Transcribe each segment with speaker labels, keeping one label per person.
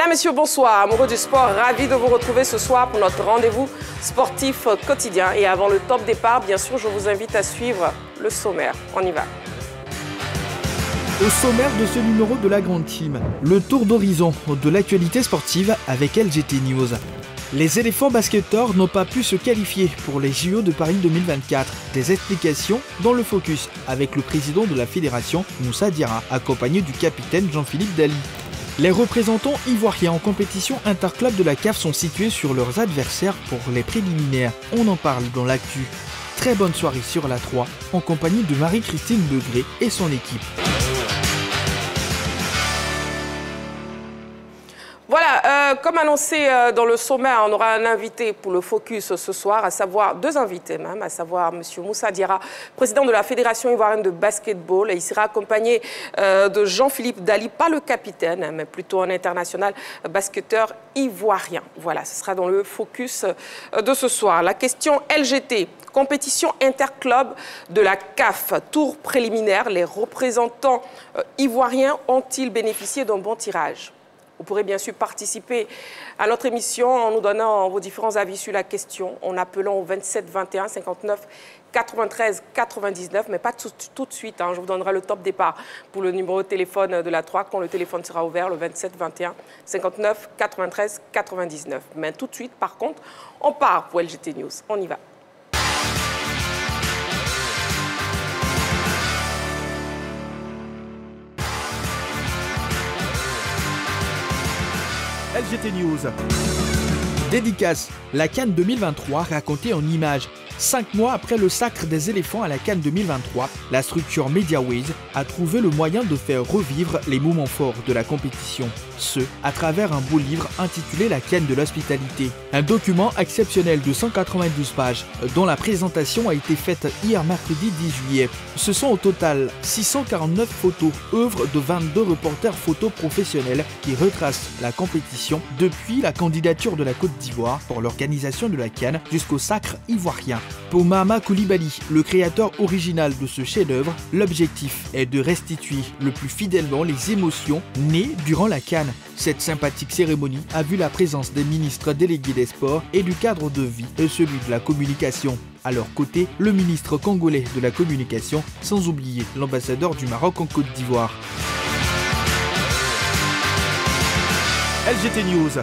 Speaker 1: Mesdames, Messieurs, bonsoir. Amoureux du sport, ravi de vous retrouver ce soir pour notre rendez-vous sportif quotidien. Et avant le top départ, bien sûr, je vous invite à suivre le sommaire. On y va.
Speaker 2: Au sommaire de ce numéro de la Grande Team, le tour d'horizon de l'actualité sportive avec LGT News. Les éléphants basketteurs n'ont pas pu se qualifier pour les JO de Paris 2024. Des explications dans le focus avec le président de la fédération, Moussa Diarra, accompagné du capitaine Jean-Philippe Daly. Les représentants ivoiriens en compétition interclub de la CAF sont situés sur leurs adversaires pour les préliminaires. On en parle dans l'actu. Très bonne soirée sur la 3 en compagnie de Marie-Christine Begré et son équipe.
Speaker 1: Voilà, comme annoncé dans le sommaire, on aura un invité pour le focus ce soir, à savoir deux invités même, à savoir M. Moussa Diarra, président de la Fédération ivoirienne de basketball. Et il sera accompagné de Jean-Philippe Daly, pas le capitaine, mais plutôt un international basketteur ivoirien. Voilà, ce sera dans le focus de ce soir. La question LGT, compétition interclub de la CAF, tour préliminaire. Les représentants ivoiriens ont-ils bénéficié d'un bon tirage ? Vous pourrez bien sûr participer à notre émission en nous donnant vos différents avis sur la question, en appelant au 27 21 59 93 99, mais pas tout de suite. Je vous donnerai le top départ pour le numéro de téléphone de la 3 quand le téléphone sera ouvert, le 27 21 59 93 99. Mais tout de suite, par contre, on part pour LGT News. On y va.
Speaker 2: LGT News. Dédicace. La CAN 2023 racontée en images. 5 mois après le sacre des éléphants à la CAN 2023, la structure Mediaways a trouvé le moyen de faire revivre les moments forts de la compétition. Ce, à travers un beau livre intitulé La CAN de l'hospitalité. Un document exceptionnel de 192 pages, dont la présentation a été faite hier mercredi 10 juillet. Ce sont au total 649 photos, œuvres de 22 reporters photos professionnels qui retracent la compétition depuis la candidature de la Côte d'Ivoire pour l'organisation de la CAN jusqu'au sacre ivoirien. Pour Mahama Koulibaly, le créateur original de ce chef-d'œuvre, l'objectif est de restituer le plus fidèlement les émotions nées durant la CAN. Cette sympathique cérémonie a vu la présence des ministres délégués des sports et du cadre de vie et celui de la communication. À leur côté, le ministre congolais de la communication, sans oublier l'ambassadeur du Maroc en Côte d'Ivoire. LGT News.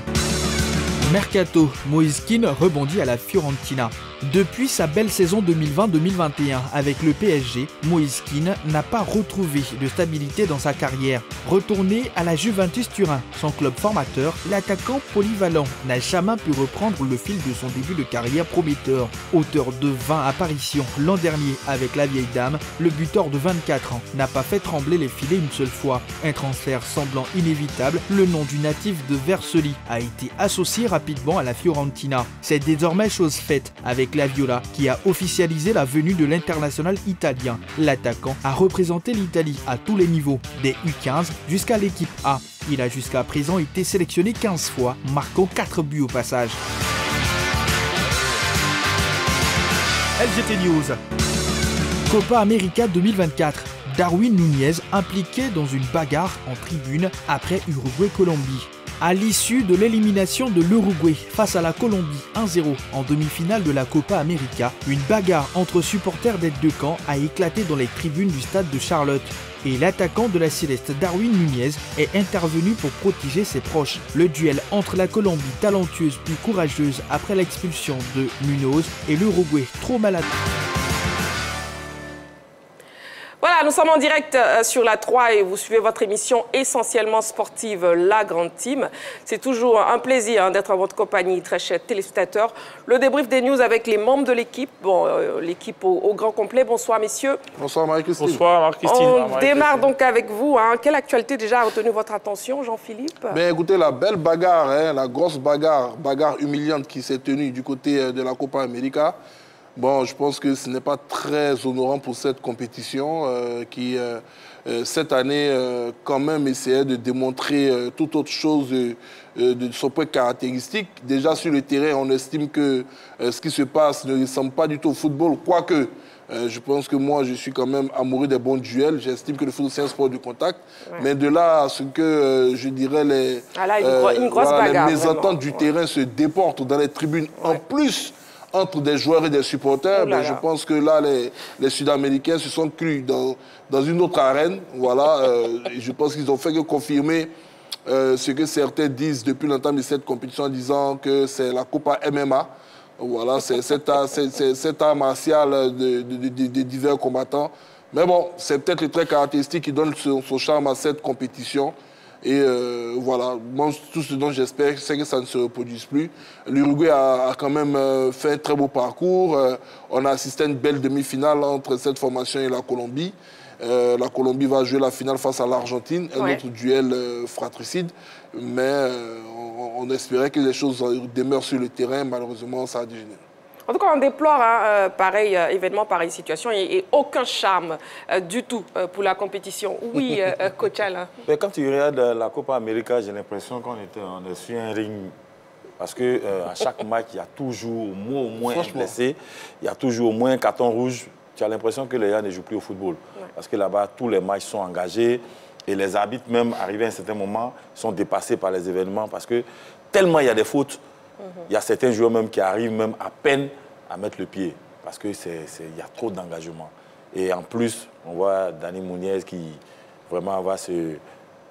Speaker 2: Mercato, Moïse Kean rebondit à la Fiorentina. Depuis sa belle saison 2020-2021 avec le PSG, Moïse Kean n'a pas retrouvé de stabilité dans sa carrière. Retourné à la Juventus Turin, son club formateur, l'attaquant polyvalent n'a jamais pu reprendre le fil de son début de carrière prometteur. Auteur de 20 apparitions l'an dernier avec la vieille dame, le buteur de 24 ans n'a pas fait trembler les filets une seule fois. Un transfert semblant inévitable, le nom du natif de Vercelli a été associé rapidement à la Fiorentina. C'est désormais chose faite avec la Viola qui a officialisé la venue de l'international italien. L'attaquant a représenté l'Italie à tous les niveaux, des U15 jusqu'à l'équipe A. Il a jusqu'à présent été sélectionné 15 fois, marquant 4 buts au passage. LGT News. Copa América 2024. Darwin Nunez impliqué dans une bagarre en tribune après Uruguay-Colombie. À l'issue de l'élimination de l'Uruguay face à la Colombie 1-0 en demi-finale de la Copa América, une bagarre entre supporters des deux camps a éclaté dans les tribunes du stade de Charlotte. Et l'attaquant de la Céleste Darwin Nunez est intervenu pour protéger ses proches. Le duel entre la Colombie talentueuse puis courageuse après l'expulsion de Munoz et l'Uruguay trop maladroit.
Speaker 1: Voilà, nous sommes en direct sur la 3 et vous suivez votre émission essentiellement sportive, La Grande Team. C'est toujours un plaisir d'être en votre compagnie, très chers téléspectateurs. Le débrief des news avec les membres de l'équipe. Bon, l'équipe au grand complet. Bonsoir, messieurs.
Speaker 3: Bonsoir, Marie-Christine.
Speaker 4: Bonsoir, Marie-Christine.
Speaker 1: On démarre donc avec vous. Quelle actualité déjà a retenu votre attention, Jean-Philippe?
Speaker 3: Écoutez, la belle bagarre, la grosse bagarre humiliante qui s'est tenue du côté de la Copa América. Bon, je pense que ce n'est pas très honorant pour cette compétition qui, cette année, quand même essayait de démontrer toute autre chose de son point caractéristique. Déjà, sur le terrain, on estime que ce qui se passe ne ressemble pas du tout au football, quoique Je pense que moi, je suis quand même amoureux des bons duels. J'estime que le football, c'est un sport de contact. Ouais. Mais de là à ce que, je dirais, les mésententes du terrain se déportent dans les tribunes, en plus, entre des joueurs et des supporters, je pense que là, les Sud-Américains se sont crus dans une autre arène. Voilà, je pense qu'ils ont fait que confirmer ce que certains disent depuis l'entame de cette compétition en disant que c'est la Copa MMA. Voilà, c'est cet art martial de divers combattants. Mais bon, c'est peut-être le trait caractéristique qui donne son charme à cette compétition. Et voilà, moi, tout ce dont j'espère, c'est que ça ne se reproduise plus. L'Uruguay a quand même fait un très beau parcours. On a assisté à une belle demi-finale entre cette formation et la Colombie. La Colombie va jouer la finale face à l'Argentine, un autre duel fratricide. Mais on espérait que les choses demeurent sur le terrain. Malheureusement, ça a dégénéré.
Speaker 1: En tout cas, on déplore pareil événement, pareille situation et aucun charme du tout pour la compétition. Oui, coach Alain.
Speaker 4: Mais quand tu regardes la Copa América, j'ai l'impression qu'on est sur un ring. Parce qu'à chaque match, il y a toujours au moins un blessé. Il y a toujours au moins un carton rouge. Tu as l'impression que les gars ne jouent plus au football. Ouais. Parce que là-bas, tous les matchs sont engagés. Et les arbitres, même arrivés à un certain moment, sont dépassés par les événements. Parce que tellement il y a des fautes, il y a certains joueurs même qui arrivent même à peine à mettre le pied. Parce qu'il y a trop d'engagement. Et en plus, on voit Dani Muñez qui vraiment va se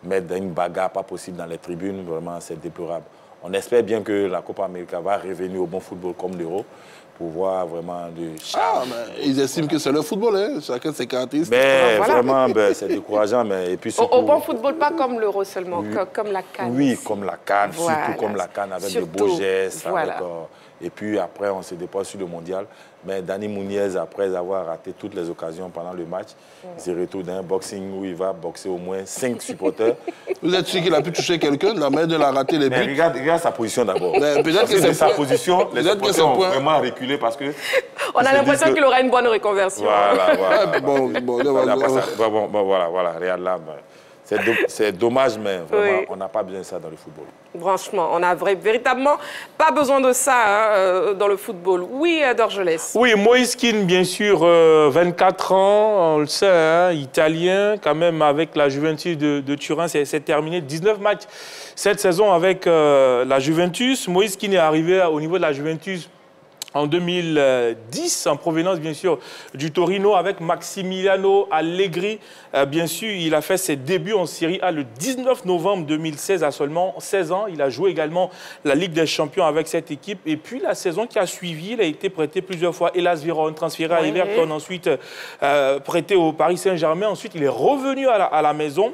Speaker 4: mettre dans une bagarre pas possible dans les tribunes. Vraiment, c'est déplorable. On espère bien que la Copa América va revenir au bon football comme l'Euro. Pour voir vraiment du charme.
Speaker 3: Ils estiment que c'est le football, hein? Chacun ses caractéristiques.
Speaker 4: Mais vraiment, c'est décourageant. Mais, et puis surtout,
Speaker 1: au bon football, pas comme l'Euro seulement, oui, comme la CAN.
Speaker 4: Oui, comme la CAN, surtout comme la CAN, avec de beaux gestes. Avec, et puis après, on se dépose sur le mondial. Mais Dani Muñez, après avoir raté toutes les occasions pendant le match, il se retrouve dans un boxing où il va boxer au moins 5 supporters.
Speaker 3: Vous êtes sûr qu'il a pu toucher quelqu'un? La manière de la rater les buts.
Speaker 4: Regarde sa position d'abord.
Speaker 3: Peut-être que c'est
Speaker 4: sa position. Les supporters ont vraiment reculé parce que...
Speaker 1: On a l'impression qu'il aura une bonne reconversion.
Speaker 4: Voilà. Voilà, regarde là. C'est dommage, mais vraiment, on n'a pas besoin de ça dans le football.
Speaker 1: Franchement, on n'a véritablement pas besoin de ça dans le football. Oui, Dorgelès.
Speaker 5: Oui, Moïse Kean, bien sûr, 24 ans, on le sait, hein, italien, quand même, avec la Juventus de Turin, c'est terminé. 19 matchs cette saison avec la Juventus. Moïse Kean est arrivé au niveau de la Juventus en 2010, en provenance bien sûr du Torino avec Maximiliano Allegri. Bien sûr, il a fait ses débuts en Serie A le 19 novembre 2016 à seulement 16 ans. Il a joué également la Ligue des Champions avec cette équipe. Et puis la saison qui a suivi, il a été prêté plusieurs fois. Hellas Vérone, transféré à Everton, ensuite prêté au Paris Saint-Germain. Ensuite, il est revenu à la maison.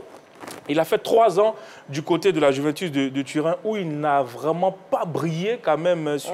Speaker 5: Il a fait 3 ans du côté de la Juventus de Turin où il n'a vraiment pas brillé quand même sur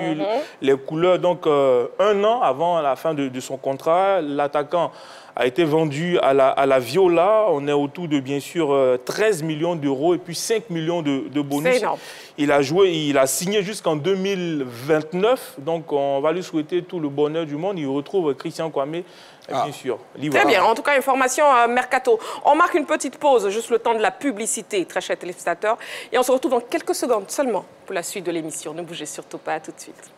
Speaker 5: les couleurs. Donc, 1 an avant la fin de son contrat, l'attaquant a été vendu à la Viola. On est autour de, bien sûr, 13 millions d'euros et puis 5 millions de bonus. C'est énorme. Il a signé jusqu'en 2029. Donc, on va lui souhaiter tout le bonheur du monde. Il retrouve Christian Kwame. Bien sûr.
Speaker 1: Très bien. En tout cas, information mercato. On marque une petite pause, juste le temps de la publicité, très chers téléspectateurs. Et on se retrouve dans quelques secondes seulement pour la suite de l'émission. Ne bougez surtout pas, à tout de suite.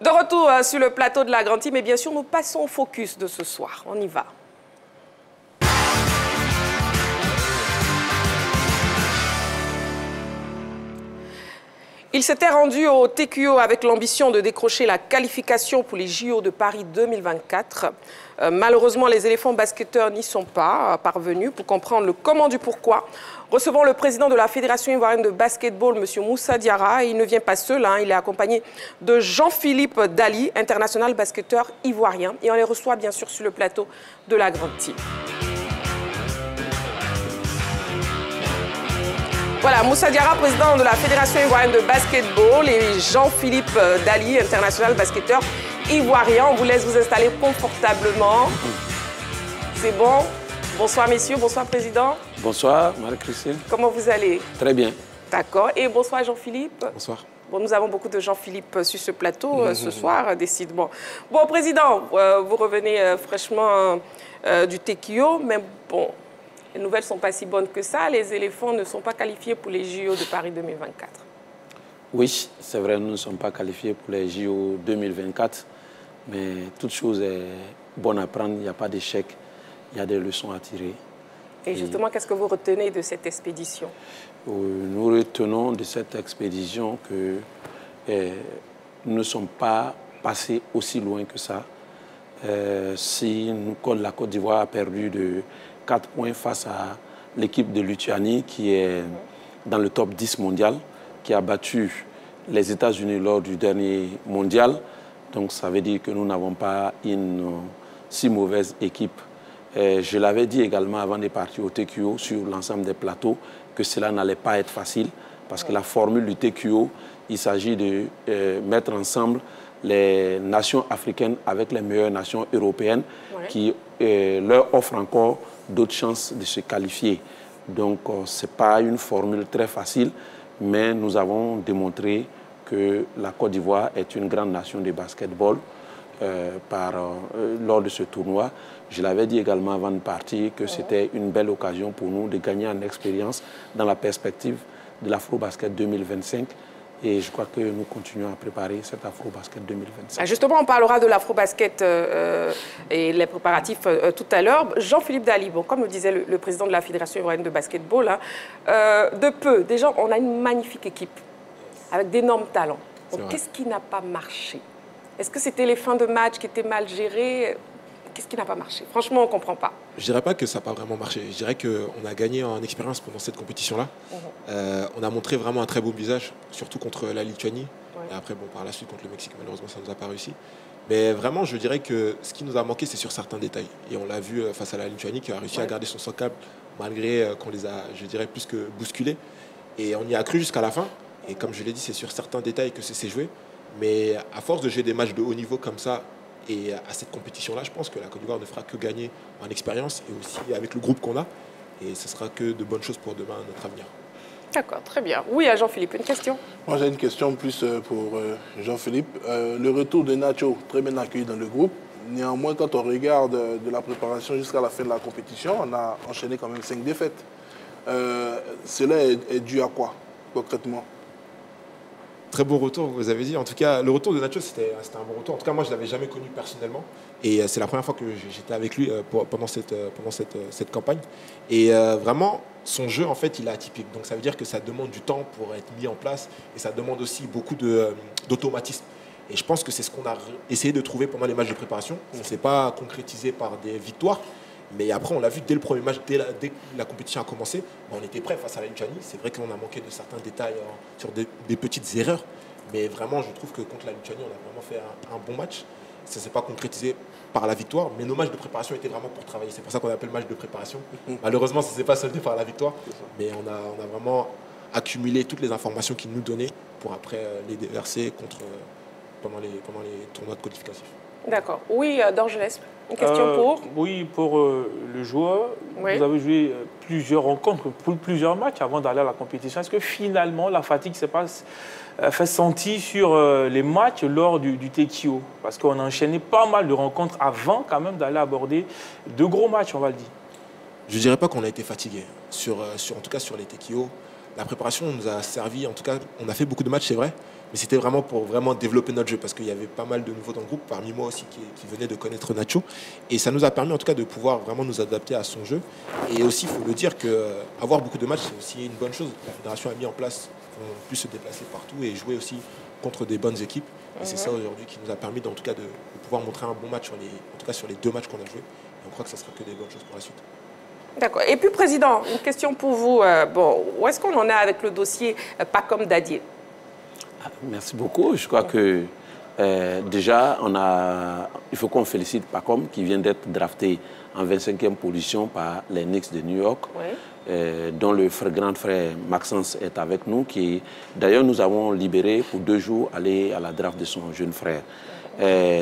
Speaker 1: De retour sur le plateau de la Grande Team, et bien sûr, nous passons au focus de ce soir. On y va. Il s'était rendu au TQO avec l'ambition de décrocher la qualification pour les JO de Paris 2024. Malheureusement, les éléphants basketteurs n'y sont pas parvenus. Pour comprendre le comment du pourquoi, recevons le président de la Fédération ivoirienne de basketball, M. Moussa Diarra. Il ne vient pas seul, hein. Il est accompagné de Jean-Philippe Dali, international basketteur ivoirien. Et on les reçoit bien sûr sur le plateau de la Grande Team. Voilà, Moussa Diarra, président de la Fédération ivoirienne de basketball, et Jean-Philippe Dali, international basketteur ivoirien. On vous laisse vous installer confortablement. C'est bon. Bonsoir messieurs, bonsoir président.
Speaker 6: Bonsoir Marie-Christine.
Speaker 1: Comment vous allez?
Speaker 6: Très bien.
Speaker 1: D'accord. Et bonsoir Jean-Philippe.
Speaker 7: Bonsoir.
Speaker 1: Bon, nous avons beaucoup de Jean-Philippe sur ce plateau ce soir, décidément. Bon, président, vous revenez fraîchement du TQO, mais bon, les nouvelles ne sont pas si bonnes que ça. Les éléphants ne sont pas qualifiés pour les JO de Paris 2024.
Speaker 6: Oui, c'est vrai, nous ne sommes pas qualifiés pour les JO 2024, mais toute chose est bonne à prendre, il n'y a pas d'échec, il y a des leçons à tirer.
Speaker 1: Et justement, qu'est-ce que vous retenez de cette expédition?
Speaker 6: Nous retenons de cette expédition que nous ne sommes pas passés aussi loin que ça. Si la Côte d'Ivoire a perdu de 4 points face à l'équipe de Lituanie qui est dans le top 10 mondial, qui a battu les États-Unis lors du dernier mondial. Donc ça veut dire que nous n'avons pas une si mauvaise équipe. Je l'avais dit également avant de partir au TQO sur l'ensemble des plateaux que cela n'allait pas être facile parce que la formule du TQO, il s'agit de mettre ensemble les nations africaines avec les meilleures nations européennes qui leur offrent encore d'autres chances de se qualifier. Donc ce n'est pas une formule très facile, mais nous avons démontré que la Côte d'Ivoire est une grande nation de basketball lors de ce tournoi. Je l'avais dit également avant de partir que c'était une belle occasion pour nous de gagner en expérience dans la perspective de l'Afro-Basket 2025. Et je crois que nous continuons à préparer cet Afro-Basket 2025.
Speaker 1: Justement, on parlera de l'Afro-Basket et les préparatifs tout à l'heure. Jean-Philippe Dali, bon, comme le disait le président de la Fédération ivoirienne de basketball, de peu, déjà, on a une magnifique équipe avec d'énormes talents. Donc, qu'est-ce qui n'a pas marché? Est-ce que c'était les fins de match qui étaient mal gérées? Qu'est-ce qui n'a pas marché? Franchement, on ne comprend pas.
Speaker 7: Je ne dirais pas que ça n'a pas vraiment marché. Je dirais qu'on a gagné en expérience pendant cette compétition-là. On a montré vraiment un très beau visage, surtout contre la Lituanie. Et après, bon, par la suite, contre le Mexique, malheureusement, ça ne nous a pas réussi. Mais vraiment, je dirais que ce qui nous a manqué, c'est sur certains détails. Et on l'a vu face à la Lituanie, qui a réussi à garder son socle malgré qu'on les a, je dirais, plus que bousculés. Et on y a cru jusqu'à la fin. Et comme je l'ai dit, c'est sur certains détails que c'est joué. Mais à force de jouer des matchs de haut niveau comme ça, et à cette compétition-là, je pense que la Côte d'Ivoire ne fera que gagner en expérience et aussi avec le groupe qu'on a. Et ce sera que de bonnes choses pour demain, notre avenir.
Speaker 1: D'accord, très bien. Oui, à Jean-Philippe, une question?
Speaker 3: Moi, j'ai une question plus pour Jean-Philippe. Le retour de Nacho, très bien accueilli dans le groupe. Néanmoins, quand on regarde de la préparation jusqu'à la fin de la compétition, on a enchaîné quand même 5 défaites. Cela est dû à quoi, concrètement?
Speaker 7: Très beau retour, vous avez dit. En tout cas, le retour de Nacho, c'était un bon retour. En tout cas, moi, je ne l'avais jamais connu personnellement. Et c'est la première fois que j'étais avec lui pendant cette campagne. Et vraiment, son jeu, en fait, il est atypique. Donc, ça veut dire que ça demande du temps pour être mis en place. Et ça demande aussi beaucoup d'automatisme. Et je pense que c'est ce qu'on a essayé de trouver pendant les matchs de préparation. On ne s'est pas concrétisé par des victoires. Mais après, on l'a vu dès le premier match, dès que la compétition a commencé, on était prêt face à la Lituanie. C'est vrai qu'on a manqué de certains détails sur des petites erreurs. Mais vraiment, je trouve que contre la Lituanie, on a vraiment fait un bon match. Ça ne s'est pas concrétisé par la victoire, mais nos matchs de préparation étaient vraiment pour travailler. C'est pour ça qu'on appelle match de préparation. Malheureusement, ça ne s'est pas soldé par la victoire. Mais on a vraiment accumulé toutes les informations qu'ils nous donnaient pour après les déverser pendant les tournois de qualificatifs.
Speaker 1: D'accord. Oui, Dorgelès, une question pour?
Speaker 5: Oui, pour le joueur.
Speaker 1: Oui.
Speaker 5: Vous avez joué plusieurs rencontres, plusieurs matchs avant d'aller à la compétition. Est-ce que finalement, la fatigue s'est pas fait sentir sur les matchs lors du TQO? Parce qu'on a enchaîné pas mal de rencontres avant quand même d'aller aborder de gros matchs, on va le dire.
Speaker 7: Je ne dirais pas qu'on a été fatigué. En tout cas, sur les TQO, la préparation nous a servi. En tout cas, on a fait beaucoup de matchs, c'est vrai. Mais c'était vraiment pour vraiment développer notre jeu parce qu'il y avait pas mal de nouveaux dans le groupe, parmi moi aussi qui venait de connaître Nacho. Et ça nous a permis en tout cas de pouvoir vraiment nous adapter à son jeu. Et aussi, il faut le dire qu'avoir beaucoup de matchs, c'est aussi une bonne chose. La fédération a mis en place qu'on puisse se déplacer partout et jouer aussi contre des bonnes équipes. Et c'est ça aujourd'hui qui nous a permis en tout cas de pouvoir montrer un bon match sur les 2 matchs qu'on a joués. Et on croit que ça sera que des bonnes choses pour la suite.
Speaker 1: D'accord. Et puis, Président, une question pour vous. Où est-ce qu'on en est avec le dossier Pacom Dadié?
Speaker 6: Merci beaucoup. Je crois que déjà, il faut qu'on félicite Pacom qui vient d'être drafté en 25e position par les Knicks de New York, dont le grand frère Maxence est avec nous, qui d'ailleurs nous avons libéré pour 2 jours aller à la draft de son jeune frère.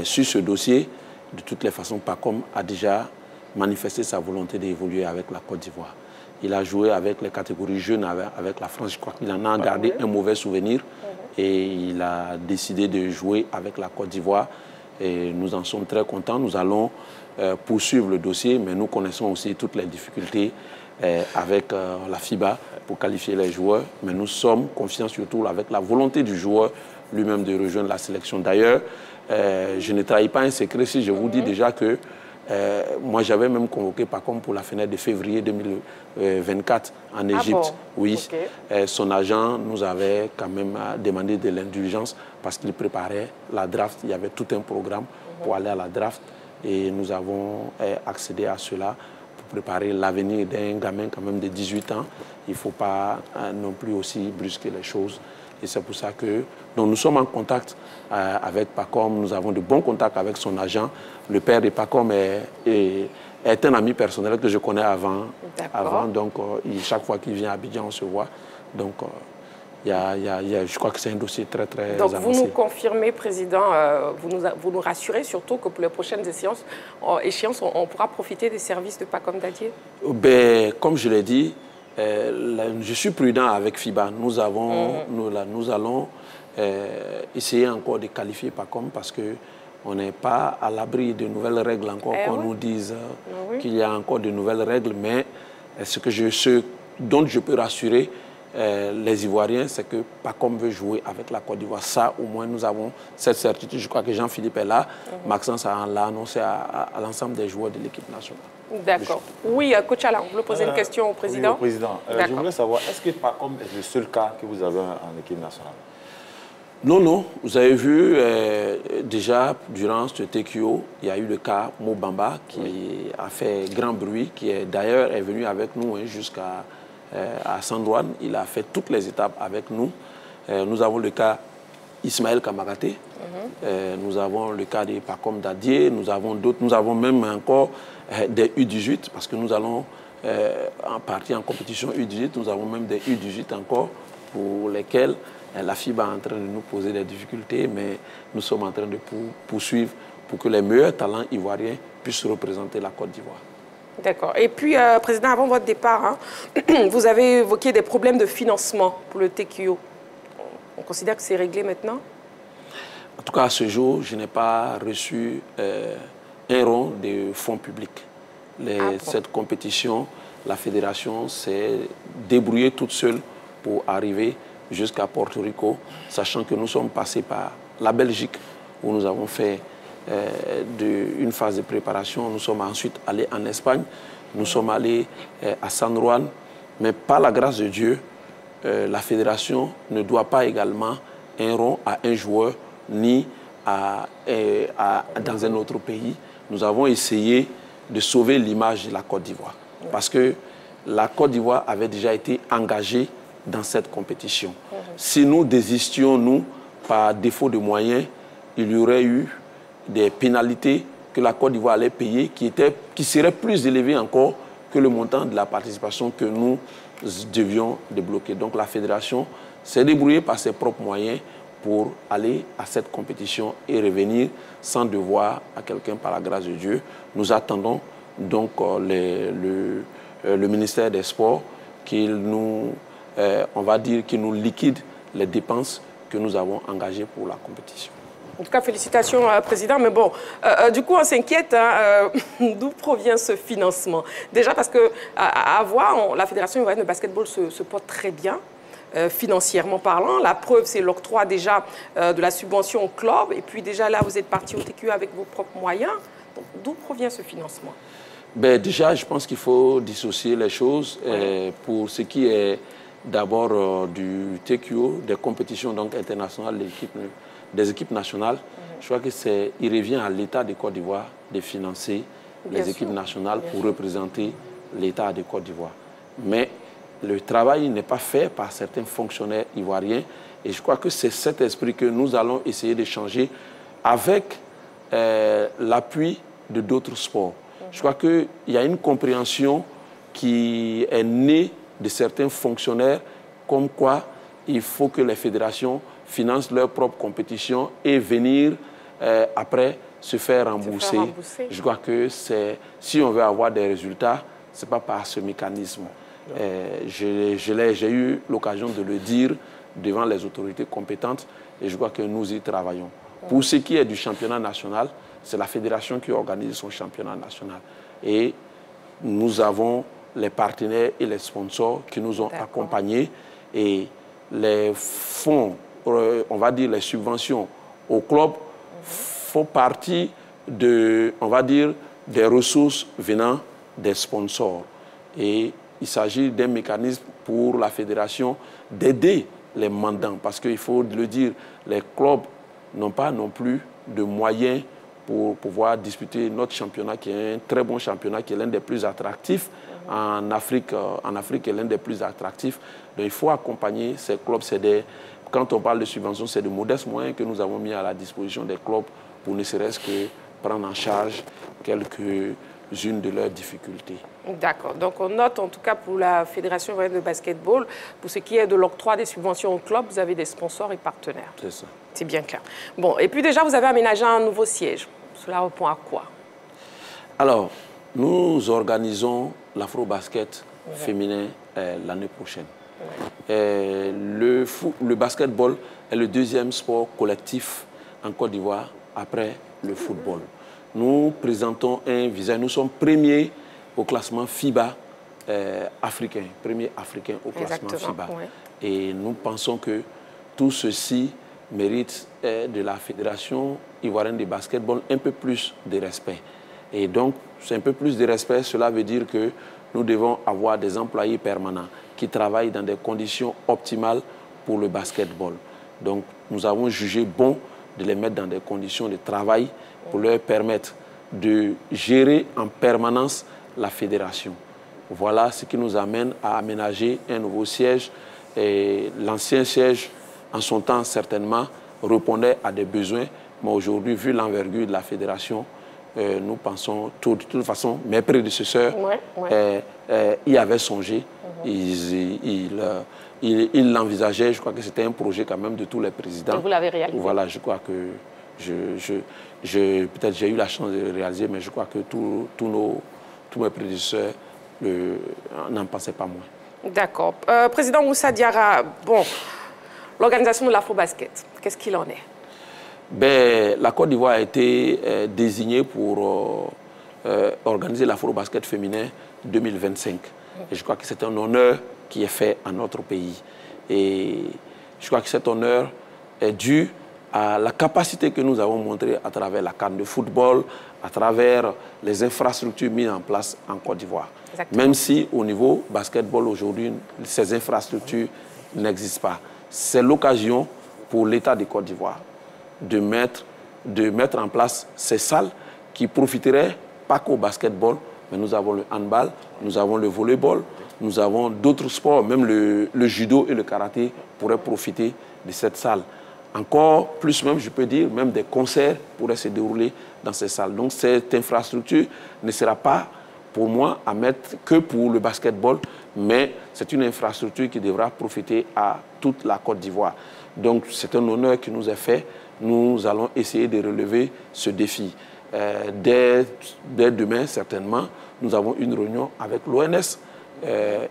Speaker 6: Sur ce dossier, de toutes les façons, Pacom a déjà manifesté sa volonté d'évoluer avec la Côte d'Ivoire. Il a joué avec les catégories jeunes, avec la France. Je crois qu'il en a gardé un mauvais souvenir. Et il a décidé de jouer avec la Côte d'Ivoire. Et nous en sommes très contents. Nous allons poursuivre le dossier, mais nous connaissons aussi toutes les difficultés avec la FIBA pour qualifier les joueurs. Mais nous sommes confiants surtout avec la volonté du joueur lui-même de rejoindre la sélection. D'ailleurs, je ne trahis pas un secret si je vous dis déjà que moi, j'avais même convoqué Pacom pour la fenêtre de février 2024 en Égypte. Bon? Oui. Okay. Son agent nous avait quand même demandé de l'indulgence parce qu'il préparait la draft. Il y avait tout un programme pour aller à la draft et nous avons accédé à cela pour préparer l'avenir d'un gamin quand même de 18 ans. Il ne faut pas non plus aussi brusquer les choses. Et c'est pour ça que donc nous sommes en contact avec Pacom. Nous avons de bons contacts avec son agent. Le père de Pacom est un ami personnel que je connais avant. Donc, chaque fois qu'il vient à Abidjan, on se voit. Donc, je crois que c'est un dossier très, très
Speaker 1: donc,
Speaker 6: avancé.
Speaker 1: Donc, vous nous confirmez, Président, vous nous rassurez surtout que pour les prochaines échéances, on pourra profiter des services de Pacom Dadie?
Speaker 6: Ben, comme je l'ai dit, je suis prudent avec FIBA. Nous allons essayer encore de qualifier Pacom parce qu'on n'est pas à l'abri de nouvelles règles encore, qu'on nous dise qu'il y a encore de nouvelles règles. Mais ce dont je peux rassurer les Ivoiriens, c'est que Pacom veut jouer avec la Côte d'Ivoire. Ça, au moins, nous avons cette certitude. Je crois que Jean-Philippe est là. Maxence l'a annoncé à l'ensemble des joueurs de l'équipe nationale.
Speaker 1: D'accord. Oui, coach Alain, vous voulez poser une question au Président?
Speaker 4: Oui, au Président. Je voudrais savoir, est-ce que Pacom est le seul cas que vous avez en équipe nationale?
Speaker 6: Non, non. Vous avez vu, déjà, durant ce TQO, il y a eu le cas Mobamba qui a fait grand bruit, qui d'ailleurs est venu avec nous jusqu'à San Juan. Il a fait toutes les étapes avec nous. Nous avons le cas Ismaël Kamagaté. Nous avons le cas de Pacom Dadie. Nous avons d'autres. Nous avons même encore des U18 parce que nous allons en partie en compétition U18. Nous avons même des U18 encore pour lesquels la FIBA est en train de nous poser des difficultés, mais nous sommes en train de poursuivre pour que les meilleurs talents ivoiriens puissent représenter la Côte d'Ivoire. D'accord.
Speaker 1: Et puis, Président, avant votre départ, vous avez évoqué des problèmes de financement pour le TQO. On considère que c'est réglé maintenant?
Speaker 6: En tout cas, à ce jour, je n'ai pas reçu un rond de fonds publics. Cette compétition, la fédération s'est débrouillée toute seule pour arriver jusqu'à Porto Rico, sachant que nous sommes passés par la Belgique, où nous avons fait une phase de préparation. Nous sommes ensuite allés en Espagne, nous sommes allés à San Juan, mais par la grâce de Dieu, la fédération ne doit pas également un rond à un joueur, ni dans un autre pays. Nous avons essayé de sauver l'image de la Côte d'Ivoire, parce que la Côte d'Ivoire avait déjà été engagée dans cette compétition. Si nous désistions, nous, par défaut de moyens, il y aurait eu des pénalités que la Côte d'Ivoire allait payer qui seraient plus élevées encore que le montant de la participation que nous devions débloquer. Donc la fédération s'est débrouillée par ses propres moyens pour aller à cette compétition et revenir sans devoir à quelqu'un par la grâce de Dieu. Nous attendons donc le ministère des Sports qu'il nous... on va dire qu'il nous liquide les dépenses que nous avons engagées pour la compétition.
Speaker 1: En tout cas, félicitations, Président. Mais bon, du coup, on s'inquiète d'où provient ce financement. Déjà parce qu'à voir, la Fédération ivoirienne de basketball se porte très bien, financièrement parlant. La preuve, c'est l'octroi déjà de la subvention au club. Et puis déjà là, vous êtes parti au TQ avec vos propres moyens. Donc, d'où provient ce financement?
Speaker 6: Ben, déjà, je pense qu'il faut dissocier les choses. Pour ce qui est d'abord du TQO, des compétitions donc, internationales des équipes nationales, je crois qu'il revient à l'État de Côte d'Ivoire de financer les équipes nationales pour représenter l'État de Côte d'Ivoire. Mais le travail n'est pas fait par certains fonctionnaires ivoiriens et je crois que c'est cet esprit que nous allons essayer de changer avec l'appui de d'autres sports. Je crois qu'il y a une compréhension qui est née de certains fonctionnaires comme quoi il faut que les fédérations financent leur propre compétition et venir après se faire rembourser. Je crois que si on veut avoir des résultats, ce n'est pas par ce mécanisme. J'ai eu l'occasion de le dire devant les autorités compétentes et je crois que nous y travaillons. Pour ce qui est du championnat national, c'est la fédération qui organise son championnat national. Et nous avons les partenaires et les sponsors qui nous ont accompagnés et les fonds, on va dire les subventions au club font partie de, on va dire, des ressources venant des sponsors. Et il s'agit d'un mécanisme pour la fédération d'aider les mandants. Parce qu'il faut le dire, les clubs n'ont pas non plus de moyens pour pouvoir disputer notre championnat, qui est un très bon championnat, qui est l'un des plus attractifs en Afrique. En Afrique, est l'un des plus attractifs. Donc il faut accompagner ces clubs. Quand on parle de subventions, c'est de modestes moyens que nous avons mis à la disposition des clubs pour ne serait-ce que prendre en charge quelques-unes de leurs difficultés.
Speaker 1: D'accord. Donc on note en tout cas pour la Fédération ivoirienne de basketball, pour ce qui est de l'octroi des subventions au club, vous avez des sponsors et partenaires.
Speaker 6: C'est ça.
Speaker 1: C'est bien clair. Bon, et puis déjà, vous avez aménagé un nouveau siège. Cela répond à quoi?
Speaker 6: Alors, nous organisons l'afro-basket féminin l'année prochaine. Le basketball est le deuxième sport collectif en Côte d'Ivoire après le football. Nous présentons un visage. Nous sommes premiers au classement FIBA africain, premier africain au classement FIBA. Et nous pensons que tout ceci mérite de la Fédération ivoirienne de basketball un peu plus de respect. Et donc, c'est un peu plus de respect, cela veut dire que nous devons avoir des employés permanents qui travaillent dans des conditions optimales pour le basketball. Donc, nous avons jugé bon de les mettre dans des conditions de travail pour leur permettre de gérer en permanence la fédération. Voilà ce qui nous amène à aménager un nouveau siège. L'ancien siège, en son temps, certainement, répondait à des besoins. Mais aujourd'hui, vu l'envergure de la fédération, nous pensons, de toute façon, mes prédécesseurs y avaient songé. Ils l'envisageaient. Je crois que c'était un projet quand même de tous les présidents.
Speaker 1: Et vous l'avez réalisé.
Speaker 6: Voilà, je crois que peut-être j'ai eu la chance de le réaliser, mais je crois que tous mes prédécesseurs n'en pensaient pas moins.
Speaker 1: D'accord. Président Moussa Diarra, bon, l'organisation de l'afro-basket, qu'est-ce qu'il en est?
Speaker 6: Ben, la Côte d'Ivoire a été désignée pour organiser l'afro-basket féminin 2025. Et je crois que c'est un honneur qui est fait à notre pays. Et je crois que cet honneur est dû à la capacité que nous avons montrée à travers la CAN de football, à travers les infrastructures mises en place en Côte d'Ivoire. Même si au niveau basketball aujourd'hui, ces infrastructures n'existent pas. C'est l'occasion pour l'État de Côte d'Ivoire de mettre en place ces salles qui profiteraient pas qu'au basketball, mais nous avons le handball, nous avons le volleyball, nous avons d'autres sports, même le judo et le karaté pourraient profiter de cette salle. Encore plus même, je peux dire, même des concerts pourraient se dérouler dans ces salles. Donc cette infrastructure ne sera pas pour moi à mettre que pour le basketball, mais c'est une infrastructure qui devra profiter à toute la Côte d'Ivoire. Donc c'est un honneur qui nous est fait. Nous allons essayer de relever ce défi. Dès demain, certainement, nous avons une réunion avec l'ONS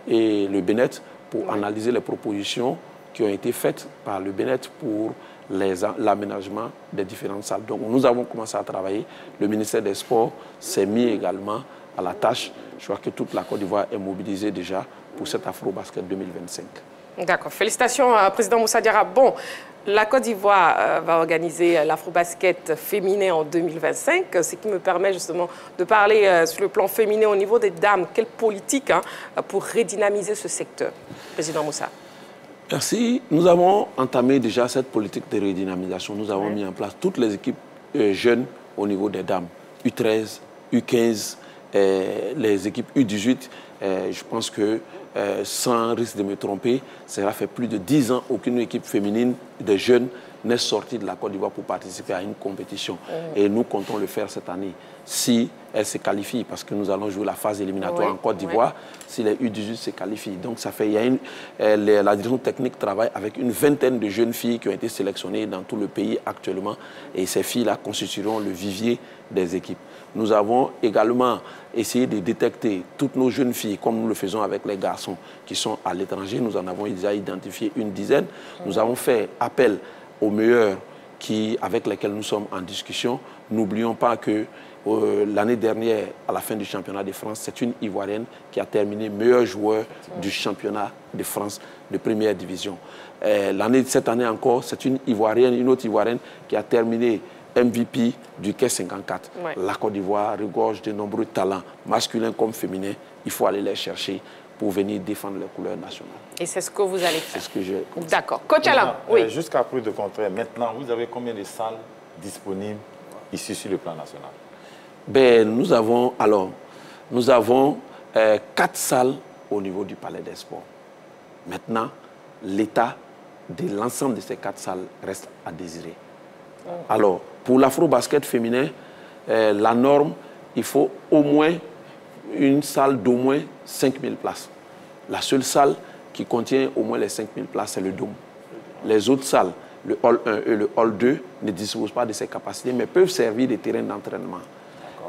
Speaker 6: et le BNET pour analyser les propositions qui ont été faites par le BNET pour l'aménagement des différentes salles. Donc nous avons commencé à travailler. Le ministère des Sports s'est mis également à la tâche. Je crois que toute la Côte d'Ivoire est mobilisée déjà pour cet Afro-Basket 2025.
Speaker 1: D'accord. Félicitations, Président Moussa Diarra. Bon, la Côte d'Ivoire va organiser l'Afro-Basket féminin en 2025, ce qui me permet justement de parler sur le plan féminin au niveau des dames. Quelle politique pour redynamiser ce secteur, Président Moussa?
Speaker 6: Merci. Nous avons entamé déjà cette politique de redynamisation. Nous avons mis en place toutes les équipes jeunes au niveau des dames, U13, U15, les équipes U18. Je pense que, sans risque de me tromper, cela fait plus de 10 ans qu'aucune équipe féminine de jeunes n'est sortie de la Côte d'Ivoire pour participer à une compétition. Et nous comptons le faire cette année. Si elle se qualifie, parce que nous allons jouer la phase éliminatoire en Côte d'Ivoire, si les U18 se qualifient. Donc ça fait, la direction technique travaille avec une vingtaine de jeunes filles qui ont été sélectionnées dans tout le pays actuellement. Et ces filles-là constitueront le vivier des équipes. Nous avons également essayé de détecter toutes nos jeunes filles, comme nous le faisons avec les garçons qui sont à l'étranger. Nous en avons déjà identifié une dizaine. Nous avons fait appel aux meilleurs avec lesquels nous sommes en discussion. N'oublions pas que l'année dernière, à la fin du championnat de France, c'est une Ivoirienne qui a terminé meilleur joueur du championnat de France de première division. Cette année encore, c'est une autre Ivoirienne qui a terminé MVP du Quai 54. La Côte d'Ivoire regorge de nombreux talents, masculins comme féminins. Il faut aller les chercher pour venir défendre les couleurs nationales.
Speaker 1: Et c'est ce que vous allez faire?
Speaker 6: C'est ce que j'ai.
Speaker 1: D'accord. Coach Alain, oui.
Speaker 4: Jusqu'à preuve de contraire, maintenant, vous avez combien de salles disponibles ici sur le plan national?
Speaker 6: Ben, nous avons 4 salles au niveau du Palais des Sports. Maintenant, l'état de l'ensemble de ces 4 salles reste à désirer. Alors, pour l'afro-basket féminin, la norme, il faut au moins une salle d'au moins 5000 places. La seule salle qui contient au moins les 5000 places, c'est le Dôme. Les autres salles, le Hall 1 et le Hall 2, ne disposent pas de ces capacités, mais peuvent servir de terrain d'entraînement.